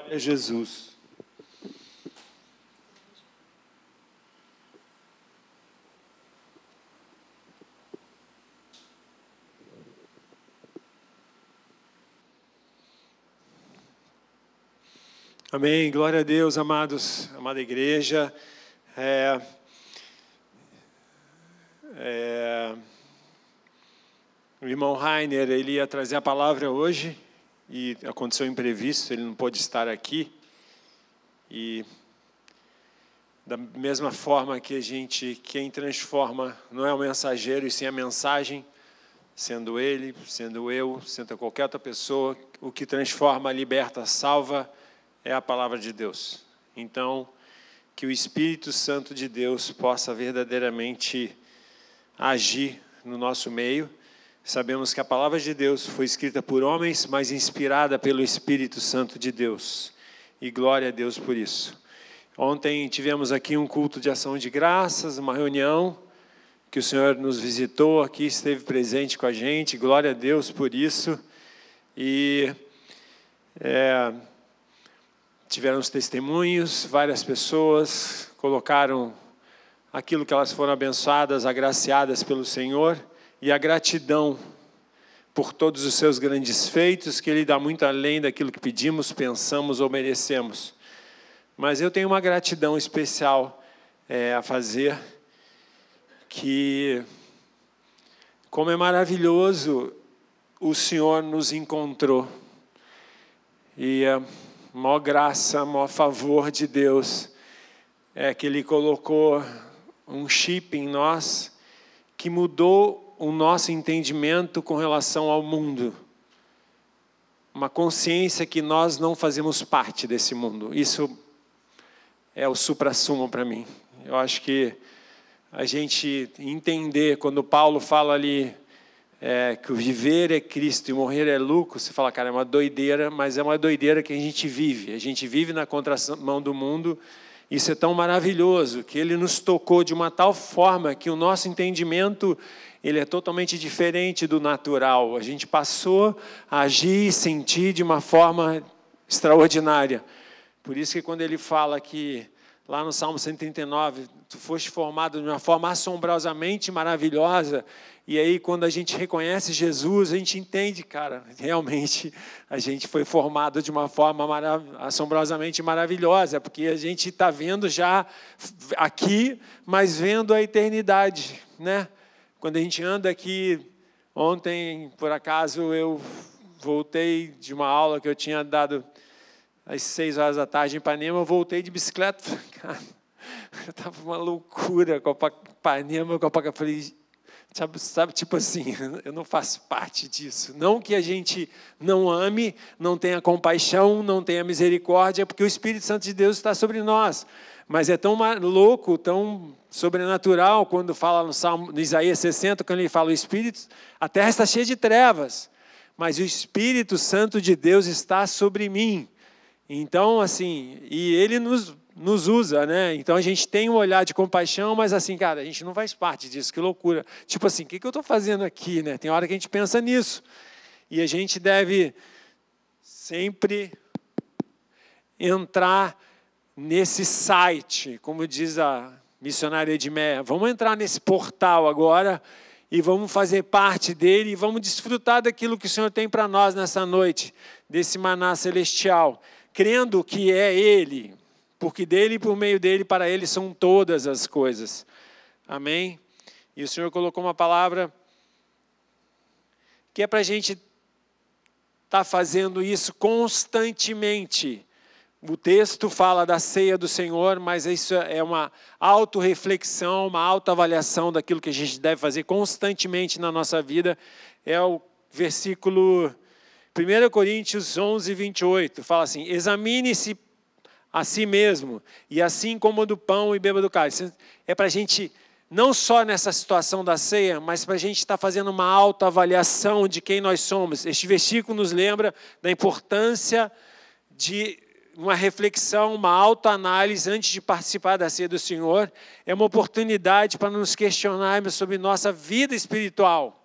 Glória a Jesus. Amém. Glória a Deus, amados, amada igreja. O irmão Rainer, ele ia trazer a palavra hoje e aconteceu um imprevisto, ele não pôde estar aqui. E da mesma forma que quem transforma não é o mensageiro, e sim a mensagem, sendo ele, sendo eu, sendo qualquer outra pessoa, o que transforma, liberta, salva, é a palavra de Deus. Então, que o Espírito Santo de Deus possa verdadeiramente agir no nosso meio. Sabemos que a palavra de Deus foi escrita por homens, mas inspirada pelo Espírito Santo de Deus. E glória a Deus por isso. Ontem tivemos aqui um culto de ação de graças, uma reunião que o Senhor nos visitou aqui, esteve presente com a gente. Glória a Deus por isso. E tiveram os testemunhos, várias pessoas colocaram aquilo que elas foram abençoadas, agraciadas pelo Senhor, e a gratidão por todos os seus grandes feitos, que Ele dá muito além daquilo que pedimos, pensamos ou merecemos. Mas eu tenho uma gratidão especial a fazer, que como é maravilhoso o Senhor nos encontrou, e a maior graça, maior favor de Deus é que Ele colocou um chip em nós que mudou o nosso entendimento com relação ao mundo. Uma consciência que nós não fazemos parte desse mundo. Isso é o suprassumo para mim. Eu acho que a gente entender, quando Paulo fala ali que o viver é Cristo e morrer é lucro, você fala, cara, é uma doideira, mas é uma doideira que a gente vive. A gente vive na contramão do mundo. Isso é tão maravilhoso, que Ele nos tocou de uma tal forma que o nosso entendimento ele é totalmente diferente do natural. A gente passou a agir e sentir de uma forma extraordinária. Por isso que quando Ele fala que, lá no Salmo 139, tu foste formado de uma forma assombrosamente maravilhosa, e aí quando a gente reconhece Jesus, a gente entende, cara, realmente a gente foi formado de uma forma assombrosamente maravilhosa, porque a gente está vendo já aqui, mas vendo a eternidade, né? Quando a gente anda aqui, ontem, por acaso, eu voltei de uma aula que eu tinha dado às 6 horas da tarde em Ipanema, eu voltei de bicicleta, cara, eu estava uma loucura com Ipanema, com a falei, sabe, tipo assim, eu não faço parte disso. Não que a gente não ame, não tenha compaixão, não tenha misericórdia, porque o Espírito Santo de Deus está sobre nós. Mas é tão louco, tão sobrenatural, quando fala no Isaías 60, quando ele fala o Espírito, a terra está cheia de trevas, mas o Espírito Santo de Deus está sobre mim. Então, assim, e Ele nos usa, né? Então, a gente tem um olhar de compaixão, mas assim, cara, a gente não faz parte disso, que loucura. Tipo assim, o que eu estou fazendo aqui, né? Tem hora que a gente pensa nisso. E a gente deve sempre entrar nesse site, como diz a missionária Edmeia, vamos entrar nesse portal agora e vamos fazer parte dele e vamos desfrutar daquilo que o Senhor tem para nós nessa noite, desse maná celestial, crendo que é Ele, porque dele, por meio dele, para Ele são todas as coisas. Amém? E o Senhor colocou uma palavra que é para a gente estar fazendo isso constantemente. O texto fala da ceia do Senhor, mas isso é uma autorreflexão, uma autoavaliação daquilo que a gente deve fazer constantemente na nossa vida. É o versículo 1 Coríntios 11, 28. Fala assim, examine-se a si mesmo, e assim coma do pão e beba do cálice. É para a gente, não só nessa situação da ceia, mas para a gente estar fazendo uma autoavaliação de quem nós somos. Este versículo nos lembra da importância de uma reflexão, uma autoanálise antes de participar da ceia do Senhor. É uma oportunidade para nos questionarmos sobre nossa vida espiritual.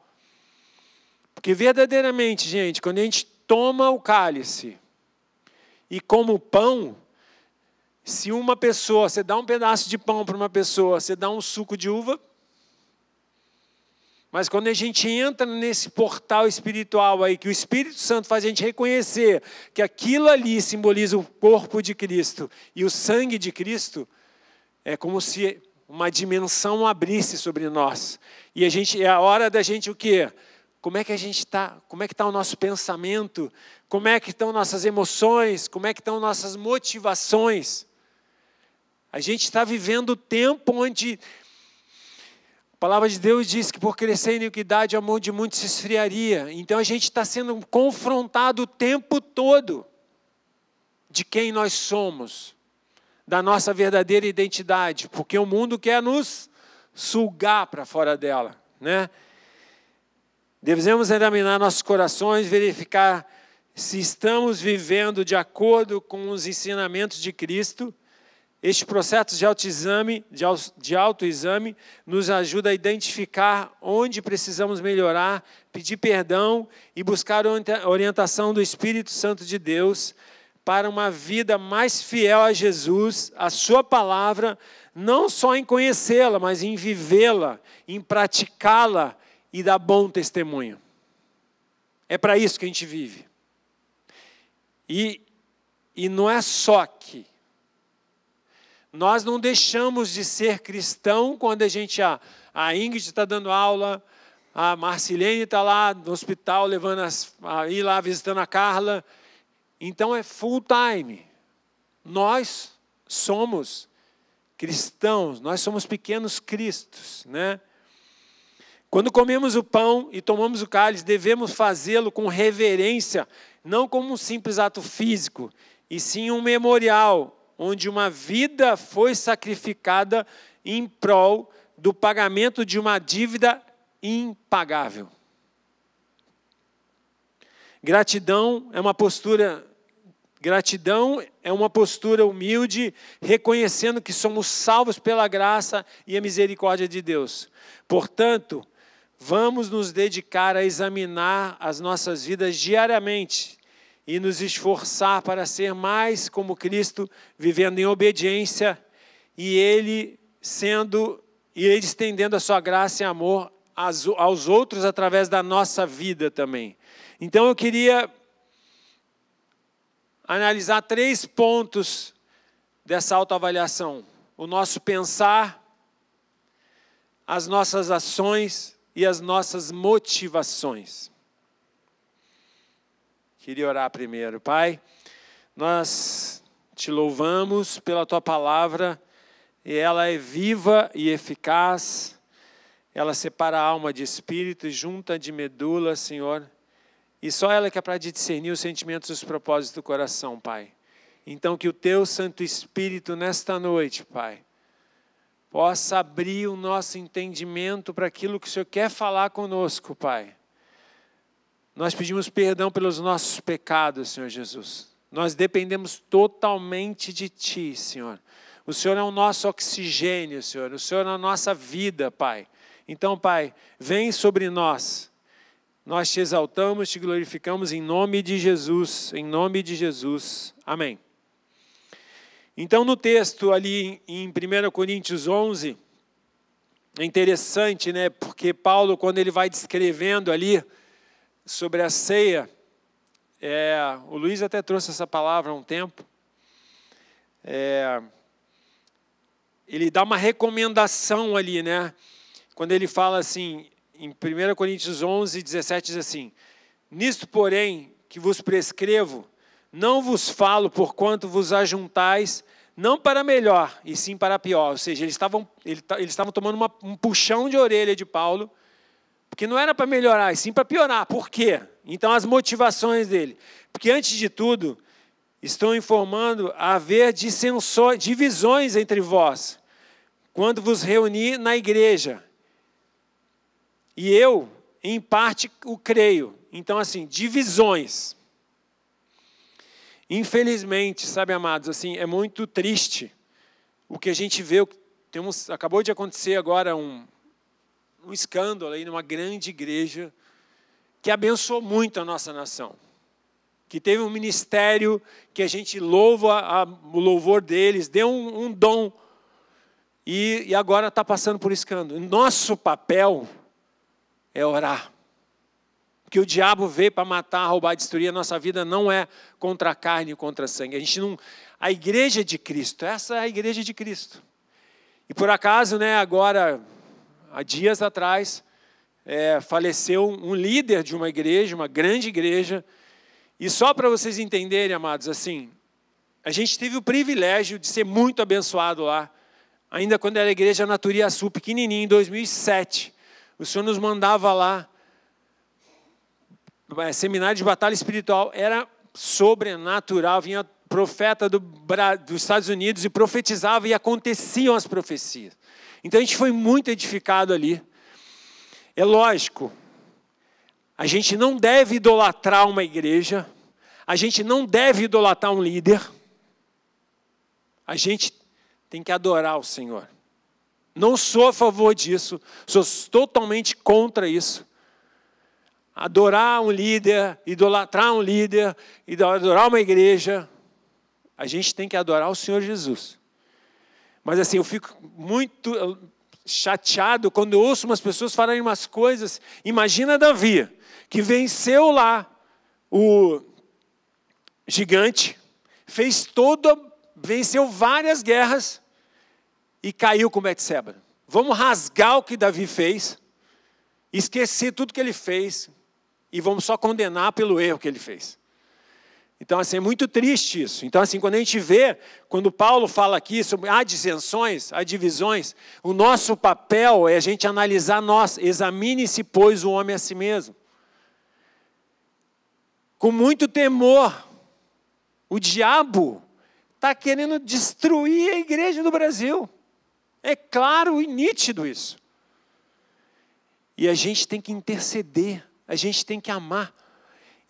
Porque verdadeiramente, gente, quando a gente toma o cálice e como pão, se uma pessoa, você dá um pedaço de pão para uma pessoa, você dá um suco de uva, mas quando a gente entra nesse portal espiritual aí, que o Espírito Santo faz a gente reconhecer que aquilo ali simboliza o corpo de Cristo e o sangue de Cristo, é como se uma dimensão abrisse sobre nós. E é a hora da gente o quê? Como é que a gente está? Como é que está o nosso pensamento? Como é que estão nossas emoções? Como é que estão nossas motivações? A gente está vivendo o tempo onde a palavra de Deus diz que por crescer em iniquidade o amor de muitos se esfriaria. Então a gente está sendo confrontado o tempo todo de quem nós somos, da nossa verdadeira identidade, porque o mundo quer nos sugar para fora dela, né? Devemos examinar nossos corações, verificar se estamos vivendo de acordo com os ensinamentos de Cristo. Este processo de autoexame nos ajuda a identificar onde precisamos melhorar, pedir perdão e buscar a orientação do Espírito Santo de Deus para uma vida mais fiel a Jesus, a sua palavra, não só em conhecê-la, mas em vivê-la, em praticá-la e dar bom testemunho. É para isso que a gente vive. E não é só aqui. Nós não deixamos de ser cristão quando a gente... A Ingrid está dando aula, a Marcilene está lá no hospital, levando ir lá visitando a Carla. Então é full time. Nós somos cristãos, nós somos pequenos cristos, né? Quando comemos o pão e tomamos o cálice, devemos fazê-lo com reverência, não como um simples ato físico, e sim um memorial, onde uma vida foi sacrificada em prol do pagamento de uma dívida impagável. Gratidão é uma postura humilde, reconhecendo que somos salvos pela graça e a misericórdia de Deus. Portanto, vamos nos dedicar a examinar as nossas vidas diariamente e nos esforçar para ser mais como Cristo, vivendo em obediência e Ele estendendo a sua graça e amor aos outros através da nossa vida também. Então eu queria analisar 3 pontos dessa autoavaliação: o nosso pensar, as nossas ações e as nossas motivações. Queria orar primeiro. Pai, nós te louvamos pela tua palavra, e ela é viva e eficaz, ela separa a alma de espírito e junta de medula, Senhor, e só ela que é para discernir os sentimentos e os propósitos do coração, Pai. Então que o teu Santo Espírito nesta noite, Pai, possa abrir o nosso entendimento para aquilo que o Senhor quer falar conosco, Pai. Nós pedimos perdão pelos nossos pecados, Senhor Jesus. Nós dependemos totalmente de Ti, Senhor. O Senhor é o nosso oxigênio, Senhor. O Senhor é a nossa vida, Pai. Então, Pai, vem sobre nós. Nós te exaltamos, te glorificamos em nome de Jesus. Em nome de Jesus. Amém. Então, no texto ali em 1 Coríntios 11, é interessante, né? Porque Paulo, quando ele vai descrevendo ali sobre a ceia, o Luiz até trouxe essa palavra há um tempo, ele dá uma recomendação ali, né? Quando ele fala assim, em 1 Coríntios 11, 17, diz assim: nisto, porém, que vos prescrevo, não vos falo porquanto vos ajuntais, não para melhor, e sim para pior. Ou seja, eles estavam tomando um puxão de orelha de Paulo, porque não era para melhorar, e sim para piorar. Por quê? Então, as motivações dele. Porque, antes de tudo, estou informando a haver divisões entre vós, quando vos reuni na igreja. E eu, em parte, o creio. Então, assim, divisões. Infelizmente, sabe, amados, assim, é muito triste o que a gente vê. Acabou de acontecer agora um escândalo aí numa grande igreja que abençoou muito a nossa nação. que teve um ministério que a gente louva o louvor deles, deu um dom, e agora está passando por escândalo. Nosso papel é orar. Porque o diabo veio para matar, roubar, destruir. A nossa vida não é contra a carne e contra a sangue. A igreja de Cristo, essa é a igreja de Cristo. E por acaso, agora, há dias atrás, faleceu um líder de uma igreja, uma grande igreja. E só para vocês entenderem, amados, assim, a gente teve o privilégio de ser muito abençoado lá. Ainda quando era a igreja Naturiaçu, pequenininho, em 2007. O Senhor nos mandava lá. Seminário de batalha espiritual. Era sobrenatural. Vinha profeta dos Estados Unidos e profetizava e aconteciam as profecias. Então a gente foi muito edificado ali. É lógico, a gente não deve idolatrar uma igreja, a gente não deve idolatrar um líder, a gente tem que adorar o Senhor. Não sou a favor disso, sou totalmente contra isso. Adorar um líder, idolatrar um líder, adorar uma igreja, a gente tem que adorar o Senhor Jesus. Mas assim, eu fico muito chateado quando eu ouço umas pessoas falarem umas coisas. Imagina Davi, que venceu lá o gigante, venceu várias guerras e caiu com Betseba. Vamos rasgar o que Davi fez, esquecer tudo que ele fez e vamos só condenar pelo erro que ele fez. Então, assim, é muito triste isso. Então, assim, quando a gente vê, quando Paulo fala aqui sobre dissensões, divisões, o nosso papel é a gente analisar examine-se, pois, o homem a si mesmo. Com muito temor, o diabo está querendo destruir a igreja do Brasil. É claro e nítido isso. E a gente tem que interceder, a gente tem que amar.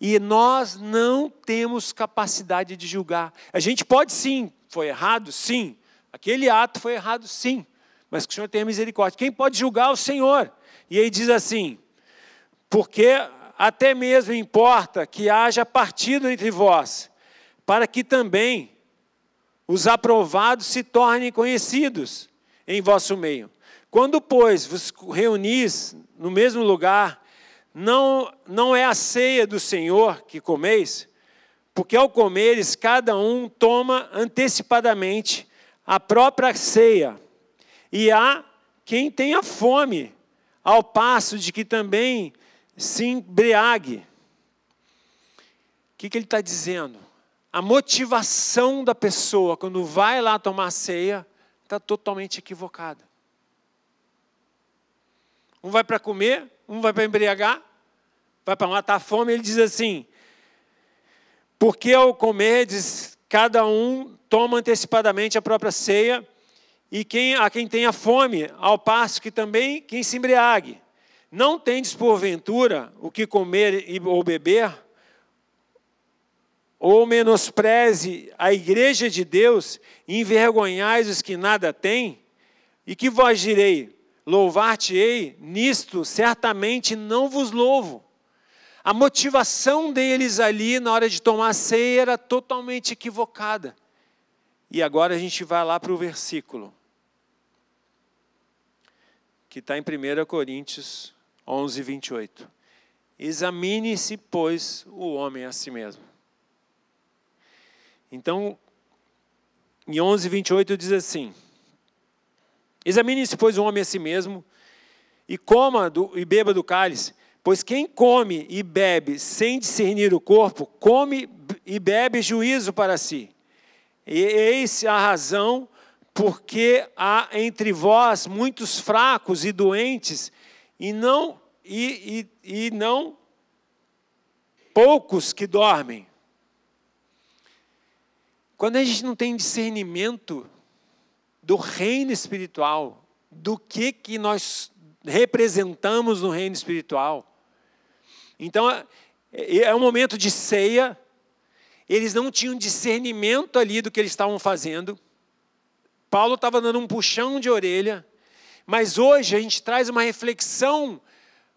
E nós não temos capacidade de julgar. A gente pode sim, foi errado? Sim. Aquele ato foi errado? Sim. Mas que o Senhor tenha misericórdia. Quem pode julgar é o Senhor. E aí diz assim, porque até mesmo importa que haja partido entre vós, para que também os aprovados se tornem conhecidos em vosso meio. Quando, pois, vos reunis no mesmo lugar, não é a ceia do Senhor que comeis, porque ao comeres, cada um toma antecipadamente a própria ceia, e há quem tenha fome, ao passo de que também se embriague. O que ele está dizendo? A motivação da pessoa, quando vai lá tomar ceia, está totalmente equivocada. Um vai para comer, um vai para embriagar, vai para matar a fome. Ele diz assim, porque ao comerdes, cada um toma antecipadamente a própria ceia, e a quem tenha fome, ao passo que também quem se embriague. Não tendes porventura o que comer ou beber, ou menospreze a igreja de Deus, e envergonhais os que nada têm, e que vós direi, louvar-te-ei, nisto certamente não vos louvo. A motivação deles ali na hora de tomar a ceia era totalmente equivocada. E agora a gente vai lá para o versículo, que está em 1 Coríntios 11, 28. Examine-se, pois, o homem a si mesmo. Então, em 11, 28 diz assim, examine-se, pois, o homem a si mesmo, e coma e beba do cálice, pois quem come e bebe sem discernir o corpo, come e bebe juízo para si. E eis a razão porque há entre vós muitos fracos e doentes, e não poucos que dormem. Quando a gente não tem discernimento do reino espiritual, do que nós representamos no reino espiritual. Então, é um momento de ceia, eles não tinham discernimento ali do que eles estavam fazendo. Paulo estava dando um puxão de orelha, mas hoje a gente traz uma reflexão,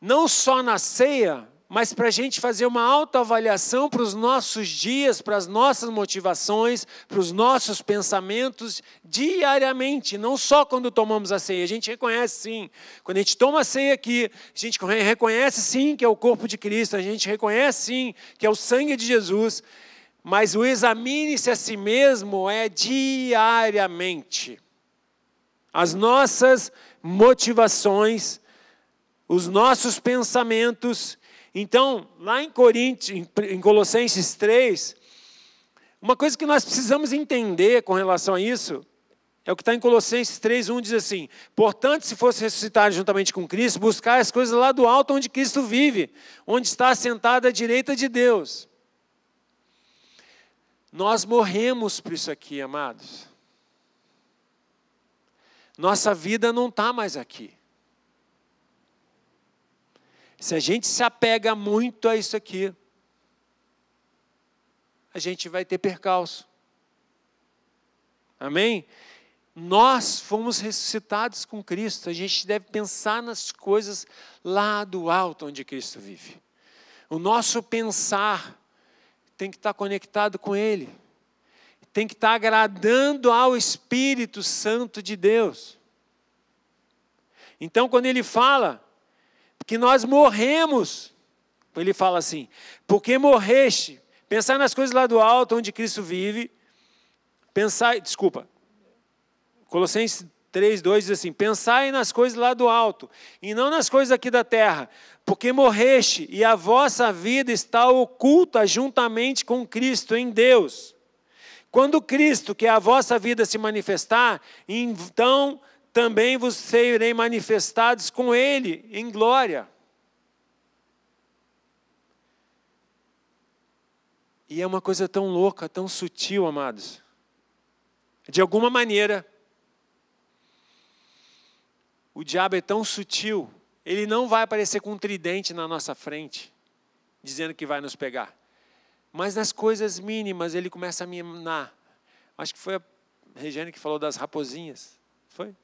não só na ceia, mas para a gente fazer uma autoavaliação para os nossos dias, para as nossas motivações, para os nossos pensamentos diariamente, não só quando tomamos a ceia. A gente reconhece sim, quando a gente toma a ceia aqui, a gente reconhece sim que é o corpo de Cristo, a gente reconhece sim que é o sangue de Jesus, mas o examine-se a si mesmo é diariamente. As nossas motivações, os nossos pensamentos. Então, lá em Colossenses 3, uma coisa que nós precisamos entender com relação a isso, é o que está em Colossenses 3:1, diz assim: portanto, se fosse ressuscitado juntamente com Cristo, buscar as coisas lá do alto onde Cristo vive, onde está assentado à direita de Deus. Nós morremos por isso aqui, amados. Nossa vida não está mais aqui. Se a gente se apega muito a isso aqui, a gente vai ter percalço. Amém? Nós fomos ressuscitados com Cristo. A gente deve pensar nas coisas lá do alto onde Cristo vive. O nosso pensar tem que estar conectado com Ele. Tem que estar agradando ao Espírito Santo de Deus. Então, quando Ele fala que nós morremos, Ele fala assim: porque morreste, pensar nas coisas lá do alto, onde Cristo vive, Colossenses 3:2 diz assim: pensai nas coisas lá do alto, e não nas coisas aqui da terra, porque morreste, e a vossa vida está oculta juntamente com Cristo em Deus. Quando Cristo, que é a vossa vida, se manifestar, então também vos serei manifestados com Ele em glória. E é uma coisa tão louca, tão sutil, amados. De alguma maneira, o diabo é tão sutil, ele não vai aparecer com um tridente na nossa frente, dizendo que vai nos pegar. Mas nas coisas mínimas, ele começa a minar. Acho que foi a Regiane que falou das raposinhas. Foi?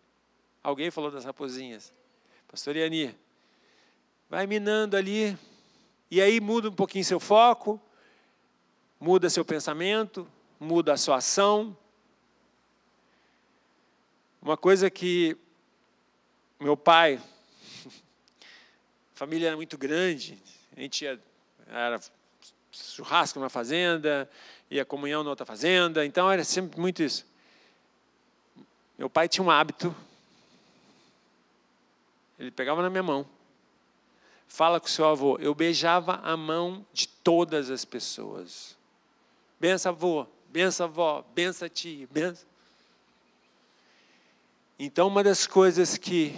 Alguém falou das raposinhas. Pastor Iani. Vai minando ali, e aí muda um pouquinho seu foco, muda seu pensamento, muda a sua ação. Uma coisa que meu pai, a família era muito grande, a gente era churrasco na fazenda, ia comunhão na outra fazenda, então era sempre muito isso. Meu pai tinha um hábito, ele pegava na minha mão, fala com o seu avô, eu beijava a mão de todas as pessoas. Benção avô, benção avó, benção tia, benção. Então, uma das coisas que,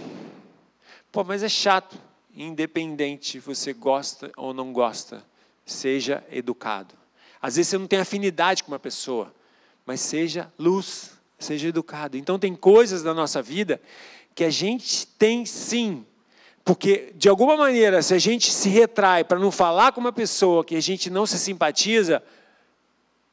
mas é chato, independente você gosta ou não gosta, seja educado. Às vezes você não tem afinidade com uma pessoa, mas seja luz, seja educado. Então, tem coisas da nossa vida que a gente tem sim, porque, de alguma maneira, se a gente se retrai para não falar com uma pessoa que a gente não se simpatiza,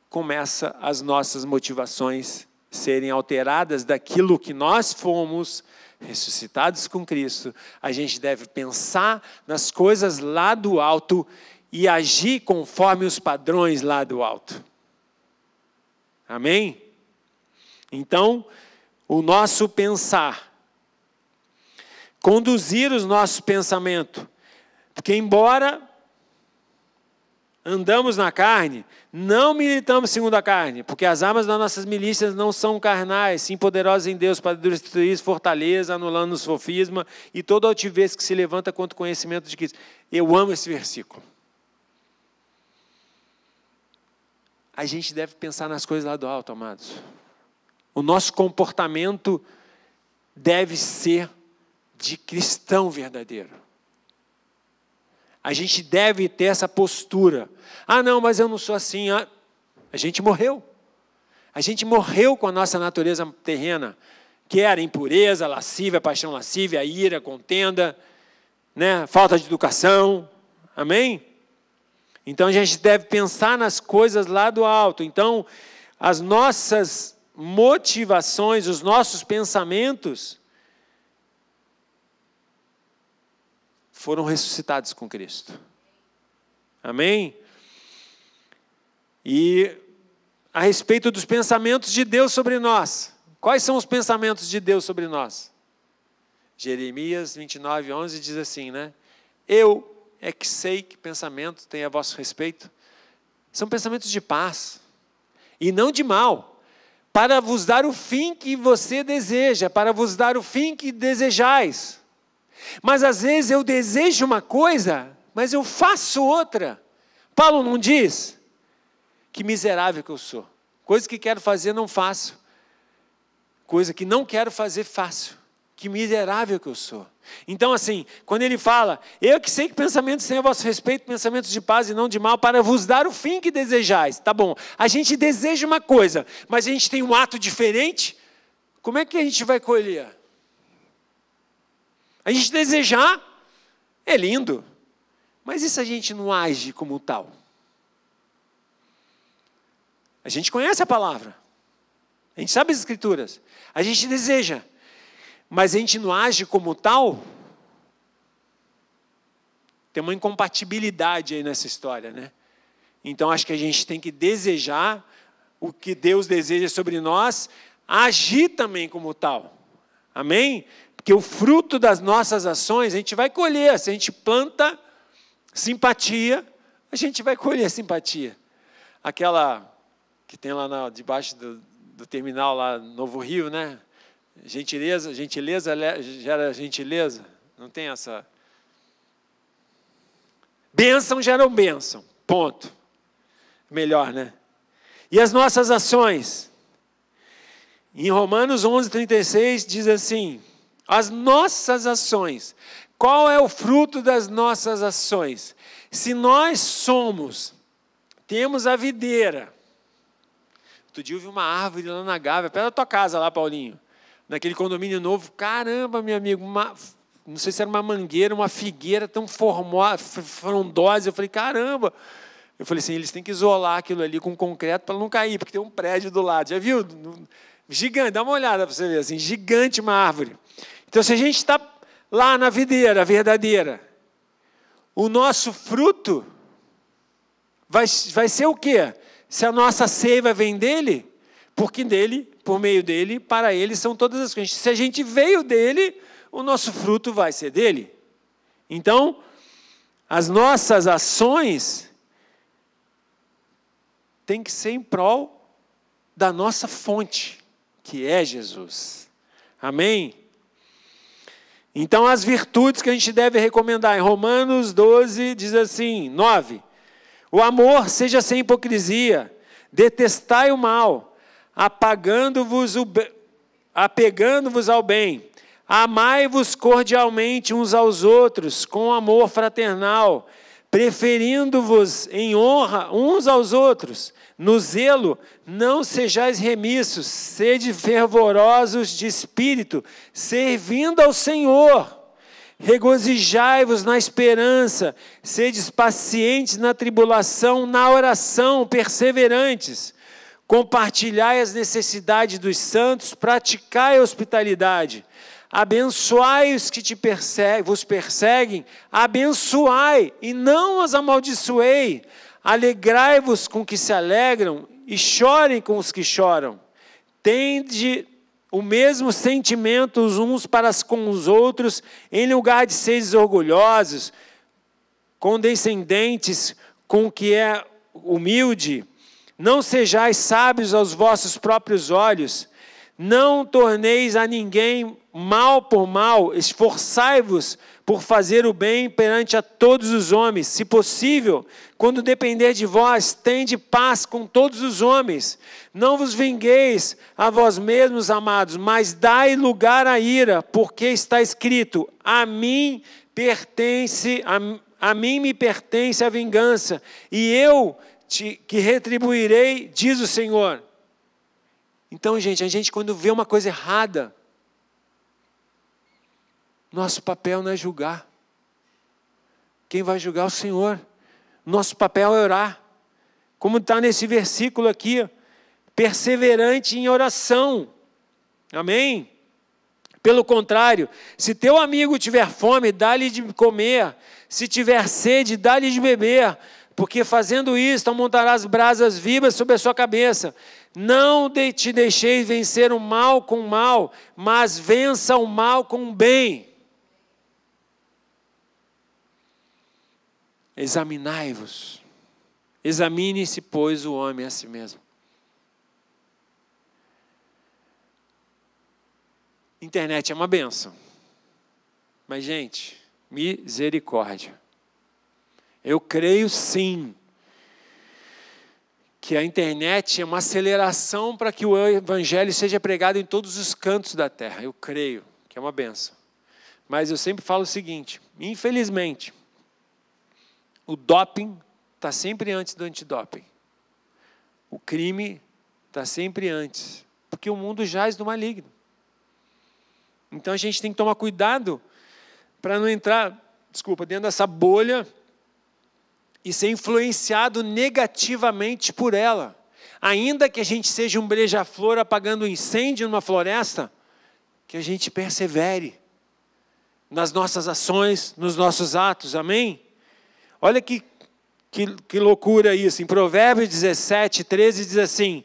começa as nossas motivações serem alteradas daquilo que nós fomos ressuscitados com Cristo. A gente deve pensar nas coisas lá do alto e agir conforme os padrões lá do alto. Amém? Então, o nosso pensar, conduzir os nossos pensamentos, porque embora andamos na carne, não militamos segundo a carne, porque as armas das nossas milícias não são carnais, sim poderosas em Deus para destruir fortaleza, anulando o sofisma e toda altivez que se levanta contra o conhecimento de Cristo. Eu amo esse versículo. A gente deve pensar nas coisas lá do alto, amados. O nosso comportamento deve ser de cristão verdadeiro. A gente deve ter essa postura. Ah, não, mas eu não sou assim. A gente morreu. A gente morreu com a nossa natureza terrena, que era impureza, lascívia, paixão lascívia, ira, contenda, né? Falta de educação. Amém? Então, a gente deve pensar nas coisas lá do alto. Então, as nossas motivações, os nossos pensamentos foram ressuscitados com Cristo. Amém? E a respeito dos pensamentos de Deus sobre nós. Quais são os pensamentos de Deus sobre nós? Jeremias 29, 11 diz assim, né? Eu é que sei que pensamento tem a vosso respeito. São pensamentos de paz e não de mal, para vos dar o fim que você deseja, para vos dar o fim que desejais. Mas às vezes eu desejo uma coisa, mas eu faço outra. Paulo não diz? Que miserável que eu sou. Coisa que quero fazer, não faço. Coisa que não quero fazer, faço. Que miserável que eu sou. Então, assim, quando ele fala, eu que sei que pensamentos têm a vosso respeito, pensamentos de paz e não de mal, para vos dar o fim que desejais. Tá bom, a gente deseja uma coisa, mas a gente tem um ato diferente, como é que a gente vai colher? A gente desejar é lindo, mas e se a gente não age como tal? A gente conhece a palavra, a gente sabe as escrituras, a gente deseja, mas a gente não age como tal, tem uma incompatibilidade aí nessa história, né? Então, acho que a gente tem que desejar o que Deus deseja sobre nós, agir também como tal. Amém? Porque o fruto das nossas ações, a gente vai colher. Se a gente planta simpatia, a gente vai colher simpatia. Aquela que tem lá debaixo do terminal, lá no Novo Rio, né? Gentileza gera gentileza. Não tem essa... Bênção gera bênção. Ponto. Melhor, né? E as nossas ações? Em Romanos 11:36 diz assim, as nossas ações. Qual é o fruto das nossas ações? Se nós temos a videira. Outro dia eu vi uma árvore lá na Gávea, perto da tua casa lá, Paulinho. Naquele condomínio novo, caramba, meu amigo, não sei se era uma mangueira, uma figueira tão frondosa. Eu falei, caramba. Eu falei assim, eles têm que isolar aquilo ali com concreto para não cair, porque tem um prédio do lado. Já viu? Gigante, dá uma olhada para você ver, assim, gigante uma árvore. Então, se a gente está lá na videira verdadeira, o nosso fruto vai ser o quê? Se a nossa seiva vem dele, porque dele, por meio dele, para ele são todas as coisas. Se a gente veio dele, o nosso fruto vai ser dele. Então, as nossas ações têm que ser em prol da nossa fonte, que é Jesus. Amém? Então, as virtudes que a gente deve recomendar, em Romanos 12, diz assim, 9, o amor seja sem hipocrisia, detestai o mal, apegando-vos ao bem, amai-vos cordialmente uns aos outros, com amor fraternal, preferindo-vos em honra uns aos outros, no zelo, não sejais remissos, sede fervorosos de espírito, servindo ao Senhor. Regozijai-vos na esperança, sedes pacientes na tribulação, na oração, perseverantes. Compartilhai as necessidades dos santos, praticai a hospitalidade. Abençoai os que vos perseguem, abençoai e não os amaldiçoei. Alegrai-vos com os que se alegram e chorem com os que choram. Tende o mesmo sentimento uns para com os outros, em lugar de seres orgulhosos, condescendentes com o que é humilde. Não sejais sábios aos vossos próprios olhos, não torneis a ninguém mal por mal, esforçai-vos por fazer o bem perante a todos os homens. Se possível, quando depender de vós, tende paz com todos os homens. Não vos vingueis a vós mesmos, amados, mas dai lugar à ira, porque está escrito, a mim me pertence a vingança, e eu que retribuirei, diz o Senhor. Então, gente, a gente quando vê uma coisa errada, nosso papel não é julgar. Quem vai julgar é o Senhor. Nosso papel é orar. Como está nesse versículo aqui, perseverante em oração. Amém? Pelo contrário, se teu amigo tiver fome, dá-lhe de comer. Se tiver sede, dá-lhe de beber. porque fazendo isto, aumentarás brasas vivas sobre a sua cabeça. Não te deixeis vencer o mal com o mal, mas vença o mal com o bem. Examinai-vos. Examine-se, pois, o homem a si mesmo. Internet é uma bênção. Mas, gente, misericórdia. Eu creio sim que a internet é uma aceleração para que o evangelho seja pregado em todos os cantos da terra. Eu creio que é uma bênção. Mas eu sempre falo o seguinte, infelizmente, o doping está sempre antes do antidoping. O crime está sempre antes, porque o mundo jaz do maligno. Então a gente tem que tomar cuidado para não entrar, dentro dessa bolha e ser influenciado negativamente por ela. Ainda que a gente seja um beija-flor apagando um incêndio numa floresta, que a gente persevere nas nossas ações, nos nossos atos, amém? Olha que loucura isso. Em Provérbios 17, 13 diz assim: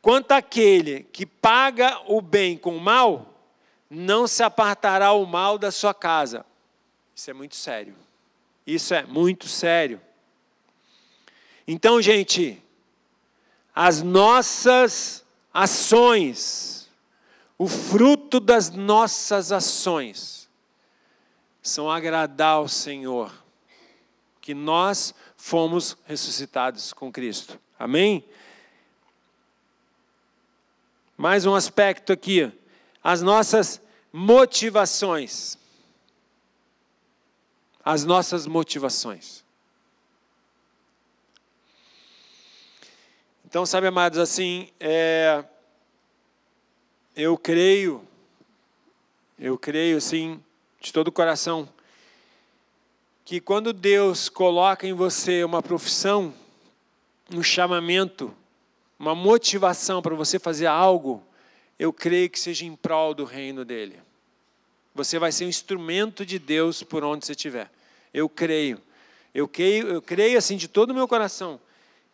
quanto àquele que paga o bem com o mal, não se apartará o mal da sua casa. Isso é muito sério. Isso é muito sério. Então, gente, as nossas ações, o fruto das nossas ações, são agradar ao Senhor, que nós fomos ressuscitados com Cristo. Amém? Mais um aspecto aqui, as nossas motivações. As nossas motivações. Então, sabe, amados, assim, eu creio, assim, de todo o coração, que quando Deus coloca em você uma profissão, um chamamento, uma motivação para você fazer algo, eu creio que seja em prol do reino dele. Você vai ser um instrumento de Deus por onde você estiver. Eu creio assim de todo o meu coração,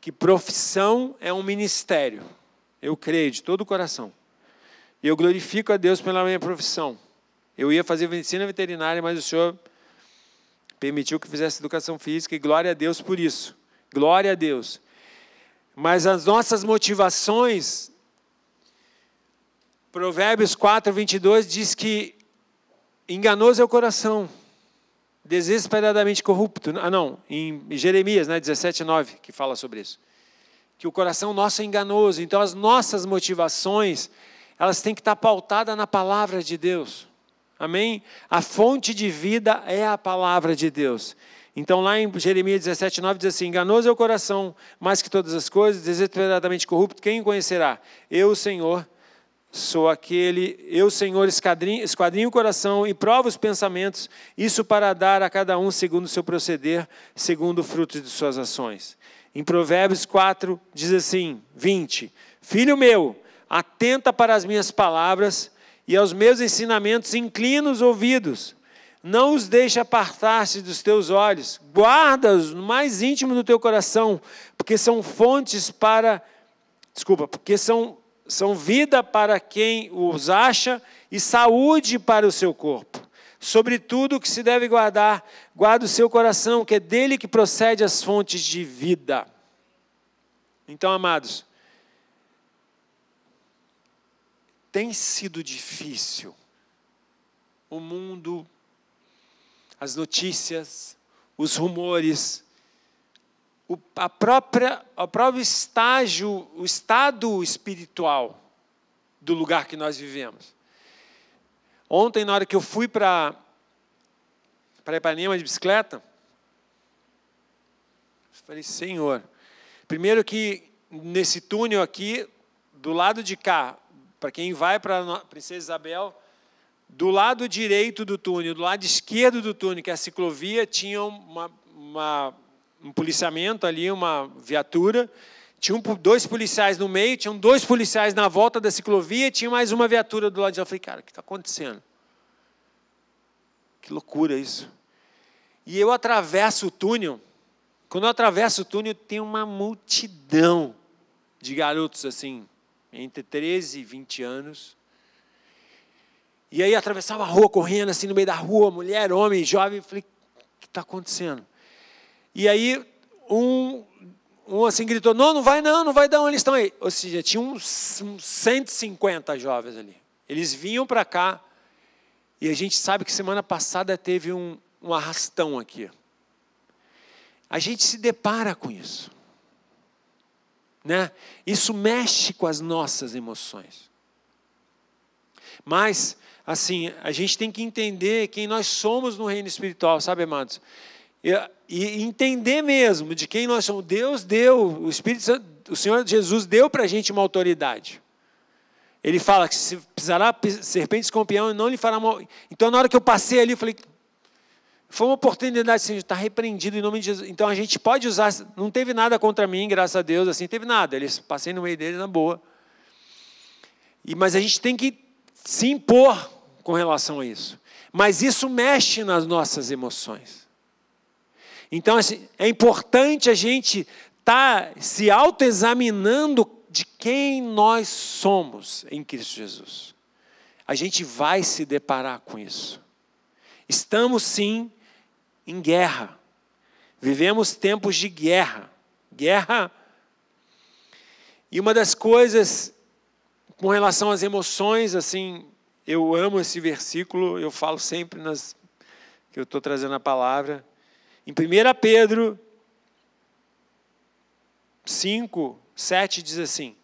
que profissão é um ministério. Eu creio de todo o coração. E eu glorifico a Deus pela minha profissão. Eu ia fazer medicina veterinária, mas o Senhor permitiu que eu fizesse educação física, e glória a Deus por isso. Glória a Deus. Mas as nossas motivações, Provérbios 4, 22 diz que enganoso é o coração, desesperadamente corrupto. Em Jeremias, 17, 9, que fala sobre isso. Que o coração nosso é enganoso. Então, as nossas motivações, elas têm que estar pautadas na palavra de Deus. Amém? A fonte de vida é a palavra de Deus. Então, lá em Jeremias 17, 9, diz assim: enganoso é o coração, mais que todas as coisas, desesperadamente corrupto, quem o conhecerá? Eu, o Senhor, sou aquele, eu, Senhor, esquadrinho o coração e provo os pensamentos, isso para dar a cada um segundo o seu proceder, segundo o fruto de suas ações. Em Provérbios 4, diz assim, 20, filho meu, atenta para as minhas palavras e aos meus ensinamentos inclina os ouvidos. Não os deixe apartar-se dos teus olhos, guarda-os no mais íntimo do teu coração, porque são são vida para quem os acha e saúde para o seu corpo. Sobretudo o que se deve guardar, guarda o seu coração, que é dele que procede as fontes de vida. Então, amados, tem sido difícil. O mundo, as notícias, os rumores, o próprio estágio, o estado espiritual do lugar que nós vivemos. Ontem, na hora que eu fui para Ipanema de bicicleta, falei, Senhor, primeiro que nesse túnel aqui, do lado de cá, para quem vai para Princesa Isabel, do lado direito do túnel, do lado esquerdo do túnel, que é a ciclovia, tinha um policiamento ali, uma viatura, tinha 2 policiais no meio, tinham 2 policiais na volta da ciclovia, tinha mais uma viatura do lado de lá. Eu falei, cara, o que está acontecendo? Que loucura isso. E eu atravesso o túnel, Quando eu atravesso o túnel, tem uma multidão de garotos assim, entre 13 e 20 anos. E aí atravessava a rua, correndo assim no meio da rua, mulher, homem, jovem. Eu falei, o que está acontecendo? E aí um assim gritou, não vai não vai dar onde eles estão aí. Ou seja, tinha uns 150 jovens ali. Eles vinham para cá, e a gente sabe que semana passada teve um arrastão aqui. A gente se depara com isso, né? Isso mexe com as nossas emoções. Mas, assim, a gente tem que entender quem nós somos no reino espiritual, sabe, amados? E entender mesmo de quem nós somos. Deus deu, o Espírito Santo, o Senhor Jesus deu para a gente uma autoridade. Ele fala que se pisará serpente e escorpião e não lhe fará mal. Então, na hora que eu passei ali, eu falei, foi uma oportunidade, assim, de estar repreendido em nome de Jesus. Então, a gente pode usar, não teve nada contra mim, graças a Deus, assim, teve nada. Eles passei no meio deles na boa. Mas a gente tem que se impor com relação a isso. Mas isso mexe nas nossas emoções. Então, assim, é importante a gente estar se autoexaminando de quem nós somos em Cristo Jesus. A gente vai se deparar com isso. Estamos, sim, em guerra. Vivemos tempos de guerra. Guerra. E uma das coisas, com relação às emoções, assim, eu amo esse versículo, eu falo sempre que eu estou trazendo a palavra. Em 1 Pedro 5, 7 diz assim,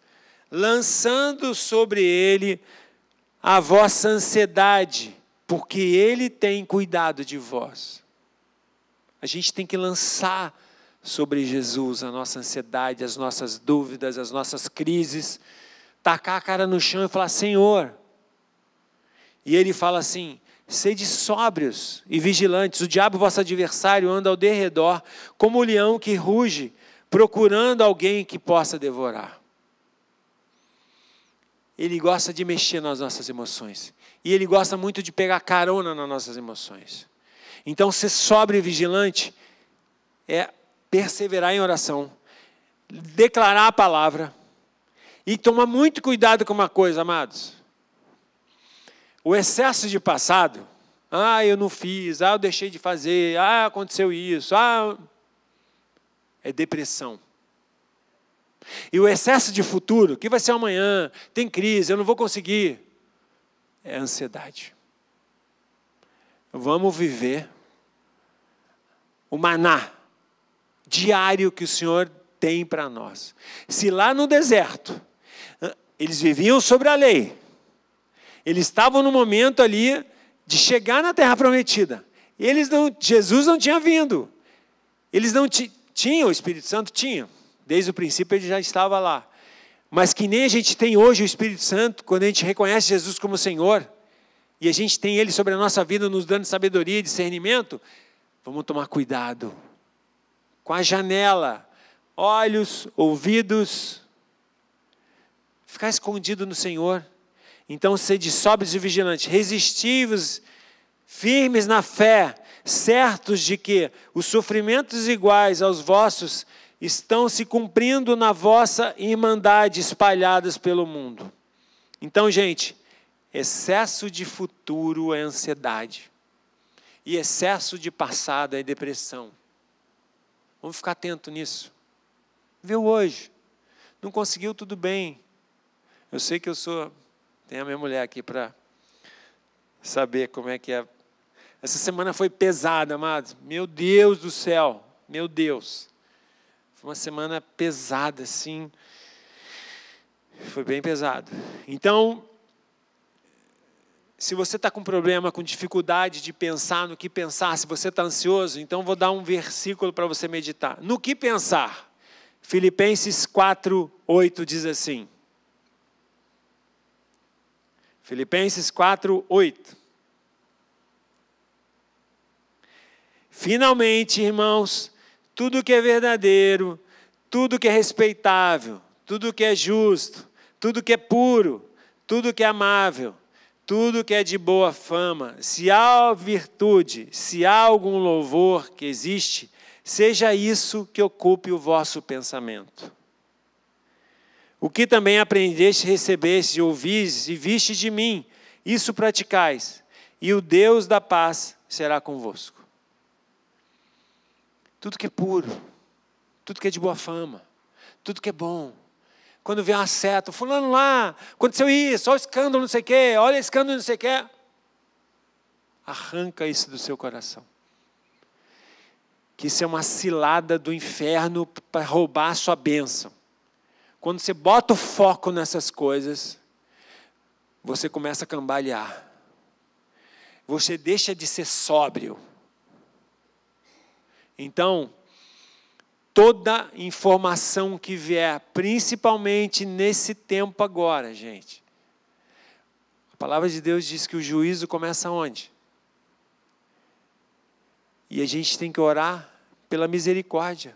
lançando sobre ele a vossa ansiedade, porque ele tem cuidado de vós. A gente tem que lançar sobre Jesus a nossa ansiedade, as nossas dúvidas, as nossas crises, tacar a cara no chão e falar, Senhor. E ele fala assim, sede sóbrios e vigilantes, o diabo, vosso adversário, anda ao derredor, como o leão que ruge, procurando alguém que possa devorar. Ele gosta de mexer nas nossas emoções. E ele gosta muito de pegar carona nas nossas emoções. Então, ser sóbrio e vigilante é perseverar em oração, declarar a palavra e tomar muito cuidado com uma coisa, amados. O excesso de passado, eu não fiz, eu deixei de fazer, aconteceu isso, é depressão. E o excesso de futuro, o que vai ser amanhã, tem crise, eu não vou conseguir, é ansiedade. Vamos viver o maná diário que o Senhor tem para nós. Se lá no deserto, eles viviam sobre a lei, eles estavam no momento ali de chegar na terra prometida. Jesus não tinha vindo. Eles não tinham, o Espírito Santo tinha. Desde o princípio ele já estava lá. Mas que nem a gente tem hoje o Espírito Santo, quando a gente reconhece Jesus como Senhor, e a gente tem Ele sobre a nossa vida, nos dando sabedoria e discernimento, vamos tomar cuidado com a janela, olhos, ouvidos, ficar escondido no Senhor. Então, sede sóbrios e vigilantes, resistivos, firmes na fé, certos de que os sofrimentos iguais aos vossos estão se cumprindo na vossa irmandade espalhadas pelo mundo. Então, gente, excesso de futuro é ansiedade. E excesso de passado é depressão. Vamos ficar atento nisso. Vê hoje. Não conseguiu, tudo bem. Eu sei que tem a minha mulher aqui para saber como é que é. Essa semana foi pesada, amados. Meu Deus do céu. Meu Deus. Foi uma semana pesada, assim. Foi bem pesado. Então, se você está com problema, com dificuldade de pensar no que pensar, se você está ansioso, então vou dar um versículo para você meditar. No que pensar? Filipenses 4:8 diz assim. Filipenses 4:8. Finalmente, irmãos, tudo que é verdadeiro, tudo que é respeitável, tudo que é justo, tudo que é puro, tudo que é amável, tudo que é de boa fama, se há virtude, se há algum louvor que existe, seja isso que ocupe o vosso pensamento. O que também aprendeste, recebeste, ouvistes e vistes de mim, isso praticais, e o Deus da paz será convosco. Tudo que é puro, tudo que é de boa fama, tudo que é bom. Quando vem uma seta, fulano lá, aconteceu isso, olha o escândalo, não sei o quê, olha o escândalo, não sei o quê. Arranca isso do seu coração. Que isso é uma cilada do inferno para roubar a sua bênção. Quando você bota o foco nessas coisas, você começa a cambalear. Você deixa de ser sóbrio. Então, toda informação que vier, principalmente nesse tempo agora, gente. A palavra de Deus diz que o juízo começa onde? E a gente tem que orar pela misericórdia.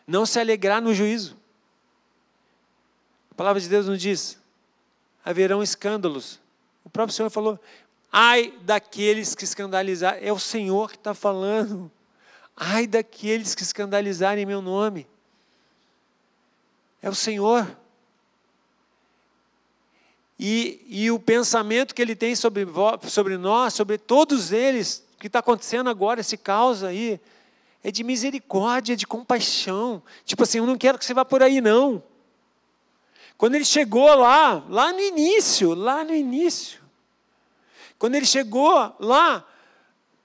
Não se alegrar no juízo. A palavra de Deus não diz, haverão escândalos. O próprio Senhor falou, ai daqueles que escandalizarem. É o Senhor que está falando. Ai daqueles que escandalizarem meu nome. É o Senhor. E o pensamento que Ele tem sobre nós, sobre todos eles, o que está acontecendo agora, esse caos aí, é de misericórdia, de compaixão. Tipo assim, eu não quero que você vá por aí não. Quando ele chegou lá no início, quando ele chegou lá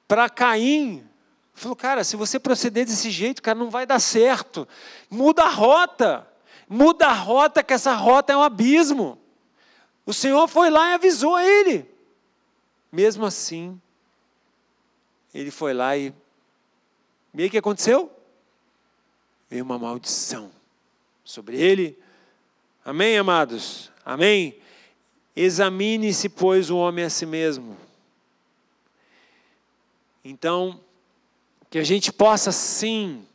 para Caim, falou, cara, se você proceder desse jeito, cara, não vai dar certo. Muda a rota que essa rota é um abismo. O Senhor foi lá e avisou ele. Mesmo assim, ele foi lá e o que aconteceu? Veio uma maldição sobre ele. Amém, amados? Amém? Examine-se, pois, o homem a si mesmo. Então, que a gente possa, sim,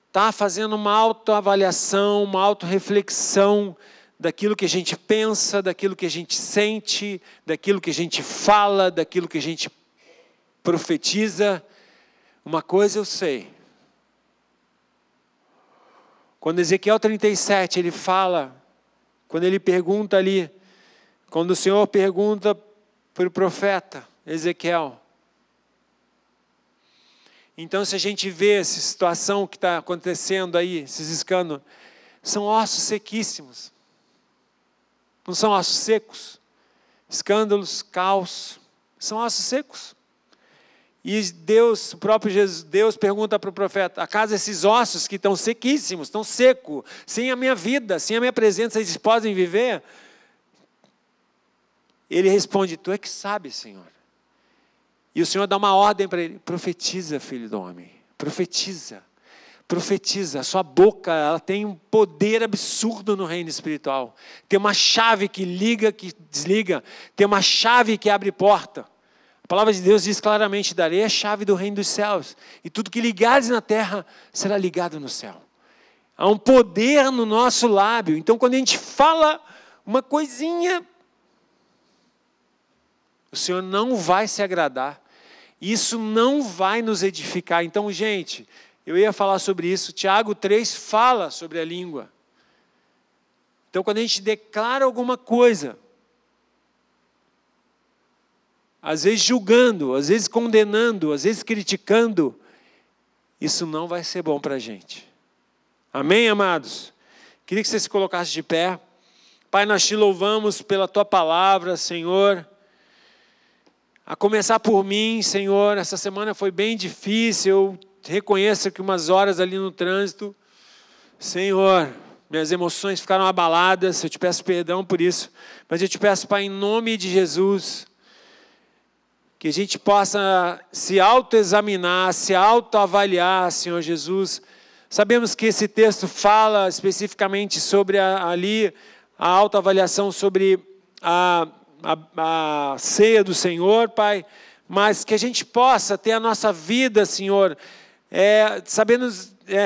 estar fazendo uma autoavaliação, uma autorreflexão daquilo que a gente pensa, daquilo que a gente sente, daquilo que a gente fala, daquilo que a gente profetiza. Uma coisa eu sei. Quando Ezequiel 37, ele fala, quando ele pergunta ali, quando o Senhor pergunta para o profeta Ezequiel. Então, se a gente vê essa situação que está acontecendo aí, esses escândalos, são ossos sequíssimos. Não são ossos secos. Escândalos, caos, são ossos secos. E Deus, o próprio Deus pergunta para o profeta, acaso esses ossos que estão sequíssimos, estão secos, sem a minha vida, sem a minha presença, eles podem viver? Ele responde, tu é que sabes, Senhor. E o Senhor dá uma ordem para ele, profetiza, filho do homem, profetiza, a sua boca, ela tem um poder absurdo no reino espiritual, tem uma chave que liga, que desliga, tem uma chave que abre porta. A palavra de Deus diz claramente, darei a chave do reino dos céus, e tudo que ligares na terra, será ligado no céu. Há um poder no nosso lábio, então quando a gente fala uma coisinha, o Senhor não vai se agradar, isso não vai nos edificar. Então, gente, eu ia falar sobre isso, Tiago 3 fala sobre a língua. Então, quando a gente declara alguma coisa, às vezes julgando, às vezes condenando, às vezes criticando, isso não vai ser bom para a gente. Amém, amados? Queria que você se colocasse de pé. Pai, nós te louvamos pela tua palavra, Senhor. A começar por mim, Senhor, essa semana foi bem difícil, eu reconheço que umas horas ali no trânsito, Senhor, minhas emoções ficaram abaladas, eu te peço perdão por isso, mas eu te peço, Pai, em nome de Jesus, que a gente possa se autoexaminar, se autoavaliar, Senhor Jesus. Sabemos que esse texto fala especificamente sobre ali, a autoavaliação sobre a ceia do Senhor, Pai, mas que a gente possa ter a nossa vida, Senhor,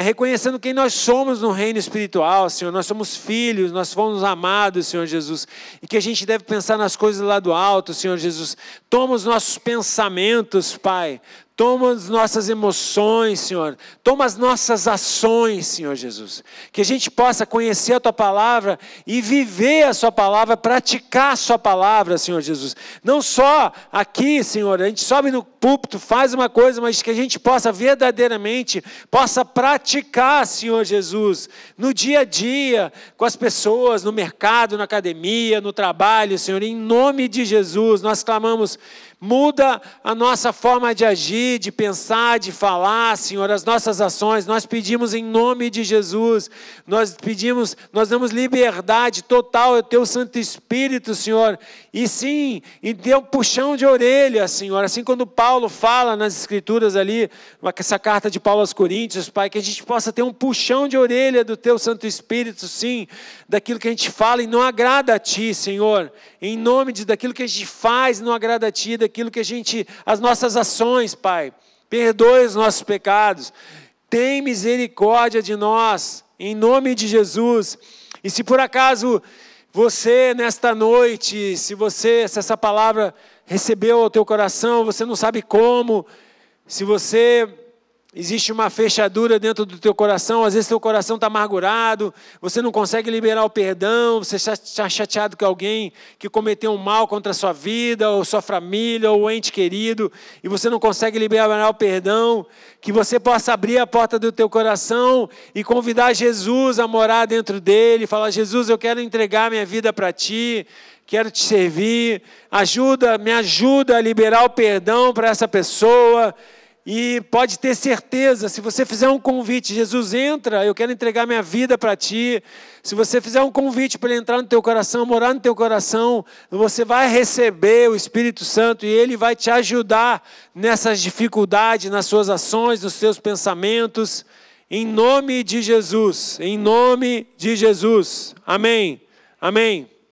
reconhecendo quem nós somos no reino espiritual, Senhor. Nós somos filhos, nós fomos amados, Senhor Jesus, e que a gente deve pensar nas coisas lá do alto, Senhor Jesus. Toma os nossos pensamentos, Pai, Toma as nossas emoções, Senhor. Toma as nossas ações, Senhor Jesus. Que a gente possa conhecer a Tua palavra e viver a Sua palavra, praticar a Sua palavra, Senhor Jesus. Não só aqui, Senhor, a gente sobe no púlpito, faz uma coisa, mas que a gente possa verdadeiramente, possa praticar, Senhor Jesus, no dia a dia, com as pessoas, no mercado, na academia, no trabalho, Senhor. Em nome de Jesus, nós clamamos. Muda a nossa forma de agir, de pensar, de falar, Senhor, as nossas ações. Nós pedimos em nome de Jesus. Nós damos liberdade total ao Teu Santo Espírito, Senhor. E sim, e dê um puxão de orelha, Senhor. Assim quando Paulo fala nas Escrituras ali, essa carta de Paulo aos Coríntios, Pai, que a gente possa ter um puxão de orelha do Teu Santo Espírito, sim, daquilo que a gente fala e não agrada a Ti, Senhor. Em nome daquilo que a gente faz não agrada a Ti, daquilo que as nossas ações, Pai. Perdoe os nossos pecados. Tem misericórdia de nós, em nome de Jesus. E se por acaso você, nesta noite, se essa palavra recebeu ao teu coração, você não sabe como, se existe uma fechadura dentro do teu coração, às vezes teu coração está amargurado, você não consegue liberar o perdão, você está chateado com alguém que cometeu um mal contra a sua vida, ou sua família, ou ente querido, e você não consegue liberar o perdão, que você possa abrir a porta do teu coração e convidar Jesus a morar dentro dele, falar: Jesus, eu quero entregar minha vida para Ti, quero Te servir, me ajuda a liberar o perdão para essa pessoa. E pode ter certeza, se você fizer um convite, Jesus, entra, eu quero entregar minha vida para Ti. Se você fizer um convite para Ele entrar no teu coração, morar no teu coração, você vai receber o Espírito Santo e Ele vai te ajudar nessas dificuldades, nas suas ações, nos seus pensamentos. Em nome de Jesus, em nome de Jesus. Amém, amém.